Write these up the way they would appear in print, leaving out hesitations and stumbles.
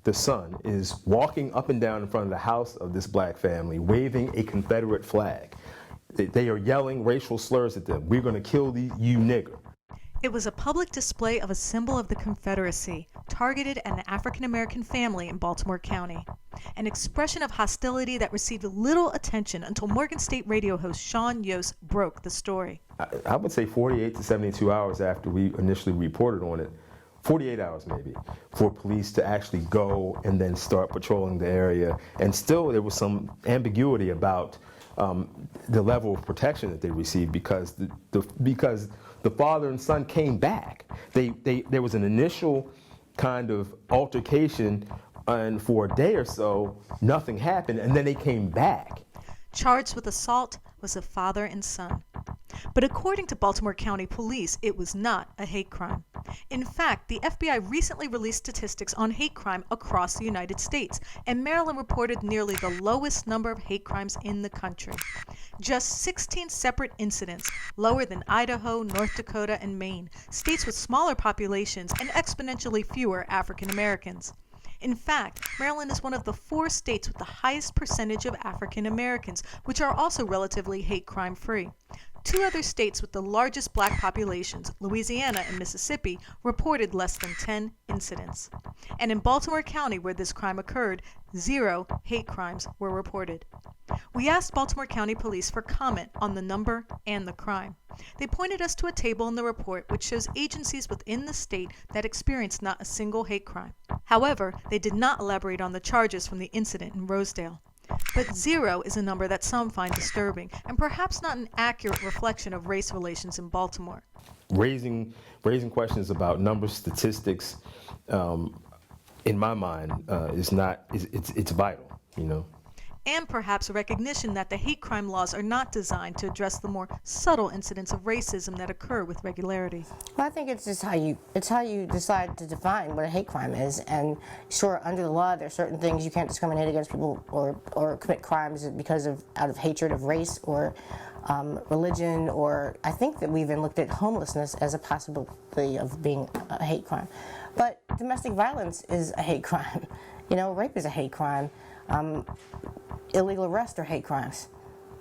the son, is walking up and down in front of the house of this black family, waving a Confederate flag. They are yelling racial slurs at them. We're going to kill you nigger. It was a public display of a symbol of the Confederacy, targeted at an African-American family in Baltimore County. An expression of hostility that received little attention until Morgan State radio host Sean Yost broke the story. I would say 48 to 72 hours after we initially reported on it, 48 hours maybe, for police to actually go and then start patrolling the area. And still there was some ambiguity about the level of protection that they received because the father and son came back. There was an initial kind of altercation, and for a day or so, nothing happened, and then they came back. Charged with assault was the father and son. But according to Baltimore County Police, it was not a hate crime. In fact, the FBI recently released statistics on hate crime across the United States, and Maryland reported nearly the lowest number of hate crimes in the country. Just 16 separate incidents, lower than Idaho, North Dakota, and Maine, states with smaller populations and exponentially fewer African Americans. In fact, Maryland is one of the 4 states with the highest percentage of African Americans, which are also relatively hate crime free. 2 other states with the largest black populations, Louisiana and Mississippi, reported less than 10 incidents. And in Baltimore County, where this crime occurred, 0 hate crimes were reported. We asked Baltimore County Police for comment on the number and the crime. They pointed us to a table in the report which shows agencies within the state that experienced not a single hate crime. However, they did not elaborate on the charges from the incident in Rosedale. But 0 is a number that some find disturbing and perhaps not an accurate reflection of race relations in Baltimore. Raising questions about numbers, statistics, in my mind, it's vital, you know. And perhaps a recognition that the hate crime laws are not designed to address the more subtle incidents of racism that occur with regularity. Well, I think it's just how you decide to define what a hate crime is. And sure, under the law, there are certain things you can't discriminate against people or commit crimes because out of hatred of race or religion, or I think that we even looked at homelessness as a possibility of being a hate crime. But domestic violence is a hate crime. You know, rape is a hate crime. Illegal arrests are hate crimes.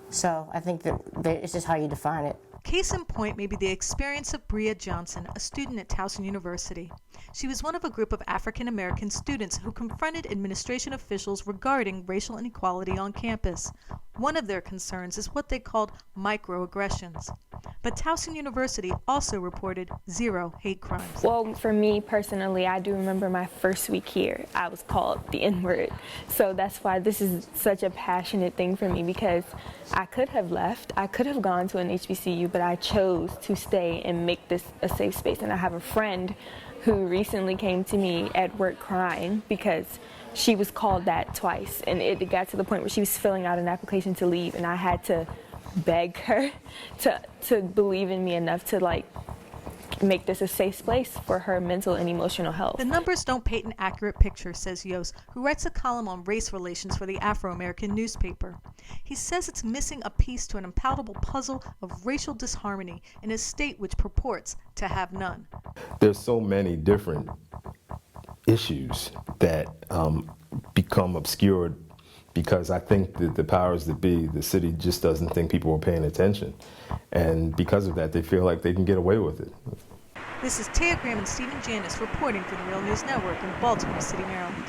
So I think that it's just how you define it. Case in point may be the experience of Bria Johnson, a student at Towson University. She was one of a group of African American students who confronted administration officials regarding racial inequality on campus. One of their concerns is what they called microaggressions. But Towson University also reported 0 hate crimes. Well, for me personally, I do remember my first week here, I was called the N-word. So that's why this is such a passionate thing for me, because I could have left, I could have gone to an HBCU, but I chose to stay and make this a safe space. And I have a friend who recently came to me at work crying because she was called that twice. And it got to the point where she was filling out an application to leave, and I had to beg her to believe in me enough to make this a safe place for her mental and emotional health. The numbers don't paint an accurate picture, says Yost, who writes a column on race relations for the Afro-American newspaper. He says it's missing a piece to an impalpable puzzle of racial disharmony in a state which purports to have none. There's so many different issues that become obscured because I think that the powers that be, the city just doesn't think people are paying attention. And because of that, they feel like they can get away with it. This is Taya Graham and Stephen Janis reporting for the Real News Network in Baltimore City, Maryland.